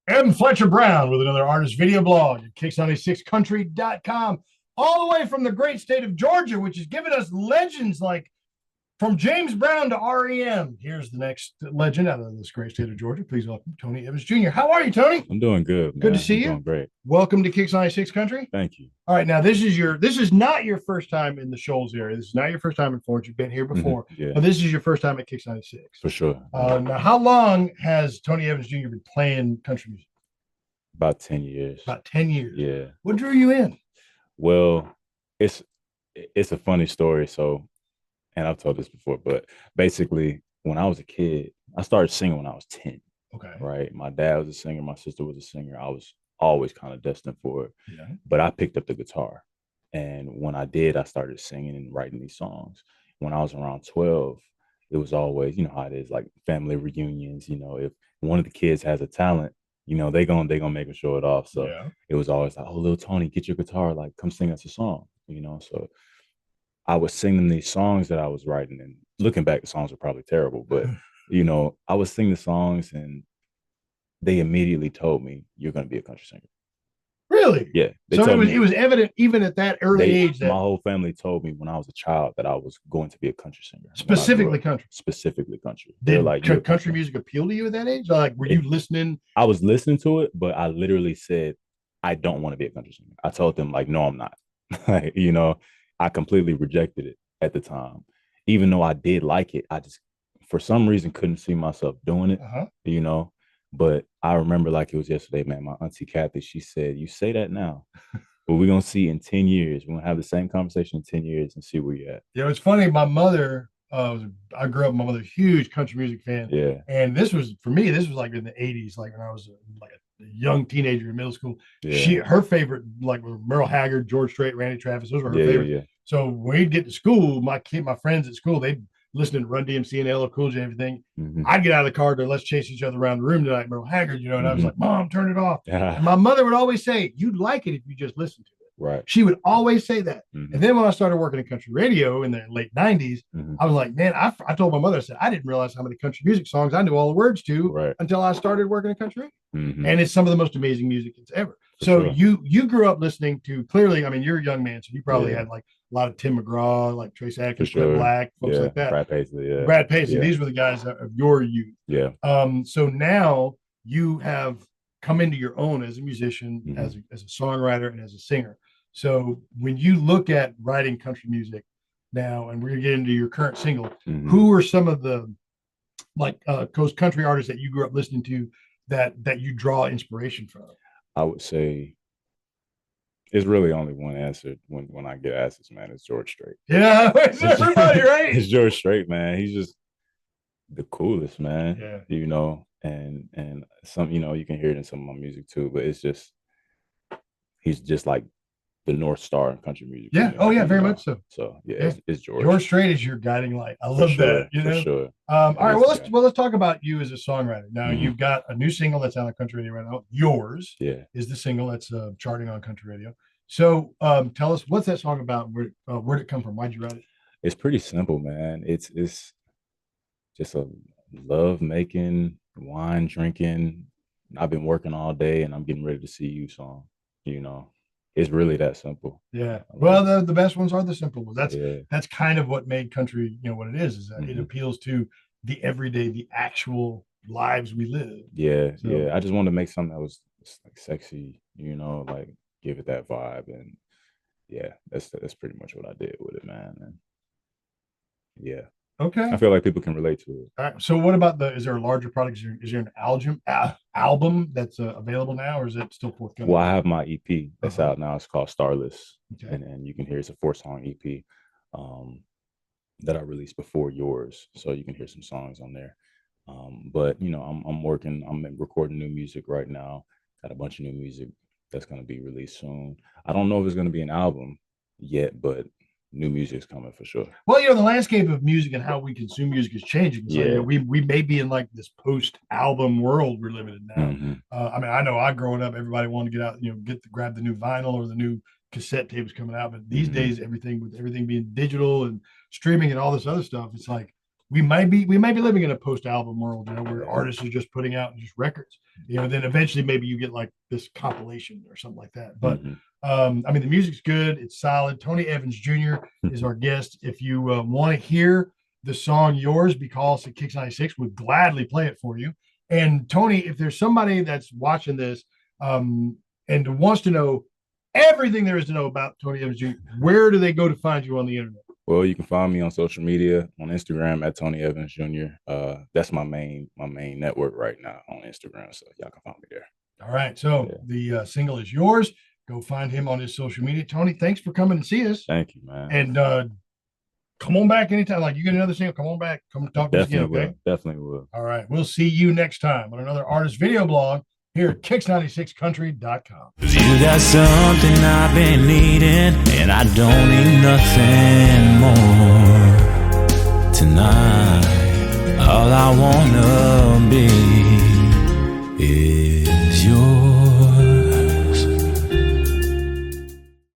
M. Fletcher Brown with another artist video blog at Kicks96country.com, all the way from the great state of Georgia, which has given us legends like from James Brown to REM. Here's the next legend out of this great state of Georgia. Please welcome Tony Evans Jr. How are you, Tony? I'm doing good, Good to man. see I'm you. doing great. Welcome to Kicks 96 Country. Thank you. All right, now this is not your first time in the Shoals area. This is not your first time in Florence. You've been here before, Yeah, but this is your first time at Kicks 96. for sure. Now, how long has Tony Evans Jr. been playing country music? About 10 years. About 10 years. Yeah. What drew you in? Well, it's a funny story. So, and I've told this before, but basically, when I was a kid, I started singing when I was 10. Okay. Right. My dad was a singer. My sister was a singer. I was always kind of destined for it. Yeah. But I picked up the guitar. And when I did, I started singing and writing these songs. When I was around 12, it was always, you know how it is, like family reunions. If one of the kids has a talent, they gonna make them show it off. So Yeah. it was always like, oh, little Tony, get your guitar, like come sing us a song. So I was singing these songs that I was writing, and looking back, the songs were probably terrible, but I was singing the songs, and they immediately told me, you're gonna be a country singer. Really? Yeah. So it was evident even at that early age that my whole family told me when I was a child that I was going to be a country singer. specifically country. Specifically country. Did like country music appeal to you at that age? Like, were you listening? I was listening to it, but I literally said, I don't want to be a country singer. I told them, like, no, I'm not. I completely rejected it at the time. Even though I did like it, I just, for some reason, couldn't see myself doing it, But I remember like it was yesterday, man. My auntie Kathy, she said, you say that now, but we're going to see in 10 years. We're going to have the same conversation in 10 years and see where you're at. Yeah, it's funny. My mother, I grew up, my mother, huge country music fan. Yeah. And this was, for me, this was like in the 80s, like when I was like a young teenager in middle school. Yeah. Her favorite, like Merle Haggard, George Strait, Randy Travis, those were her favorites. Yeah. So when we'd get to school, my friends at school, they'd listen to Run DMC and LL Cool J and everything. I'd get out of the car to let's chase each other around the room tonight, Merle Haggard, and I was like, Mom, turn it off. And my mother would always say, you'd like it if you just listened to it. Right. She would always say that. And then when I started working in country radio in the late 90s, I was like, man, I told my mother, I said, I didn't realize how many country music songs I knew all the words to until I started working in country radio. And it's some of the most amazing music it's ever. So you grew up listening to, clearly, I mean, you're a young man, so you probably had like a lot of Tim McGraw, like Trace Adkins, Clint Black, folks like that. Brad Paisley, Brad Paisley. These were the guys of your youth. Yeah. So now you have come into your own as a musician, as a songwriter, and as a singer. So when you look at writing country music now, and we're gonna get into your current single, who are some of the like coast country artists that you grew up listening to that you draw inspiration from? I would say it's really only one answer when I get asked this, man. It's George Strait. Yeah, it's everybody, right? It's George Strait, man. He's just the coolest, man. Yeah. And some, you can hear it in some of my music too, but it's just, he's just like the North Star in country music. Yeah. Oh yeah, very much so. So yeah. It's George. George Strait is your guiding light. I love that. For sure. All right. Well, let's talk about you as a songwriter. Now you've got a new single that's on country radio right now. Yours is the single that's charting on country radio. So tell us, what's that song about? Where'd it come from? Why'd you write it? It's pretty simple, man. It's just a love making, wine drinking. I've been working all day and I'm getting ready to see you song. It's really that simple. Yeah. Well, the best ones are the simple ones. That's kind of what made country, what it is that it appeals to the everyday, the actual lives we live. Yeah. So, yeah. I just wanted to make something that was like sexy, like give it that vibe. And yeah, that's pretty much what I did with it, man. And yeah. Okay. I feel like people can relate to it. All right. So what about is there a larger product? Is there an album that's available now, or is it still forthcoming? Well, I have my EP that's out now. It's called Starless. Okay. And you can hear it's a 4-song EP that I released before yours. So you can hear some songs on there. But I'm working, I'm recording new music right now. Got a bunch of new music that's going to be released soon. I don't know if it's going to be an album yet, but new music is coming for sure. Well, the landscape of music and how we consume music is changing. So, we may be in like this post-album world we're living in now. I mean, I know growing up, everybody wanted to get out, grab the new vinyl or the new cassette tapes coming out. But these days, everything being digital and streaming and all this other stuff, it's like we might be living in a post-album world, where artists are just putting out just records, then eventually maybe you get like this compilation or something like that. But I mean, the music's good, it's solid. Tony Evans Jr. is our guest. If you want to hear the song Yours Because at Kicks 96, we'd gladly play it for you. And Tony, if there's somebody that's watching this and wants to know everything there is to know about Tony Evans Jr., where do they go to find you on the internet? Well, you can find me on social media, on Instagram at Tony Evans Jr. That's my main network right now on Instagram, so y'all can find me there. All right, so the single is Yours. Go find him on his social media. Tony, thanks for coming to see us. Thank you, man. And come on back anytime. Like, you get another single, come on back. Come talk to us again, okay? Definitely will. All right, we'll see you next time on another artist video blog here at Kicks96Country.com. You got something I've been needing, and I don't need nothing more tonight. All I wanna be is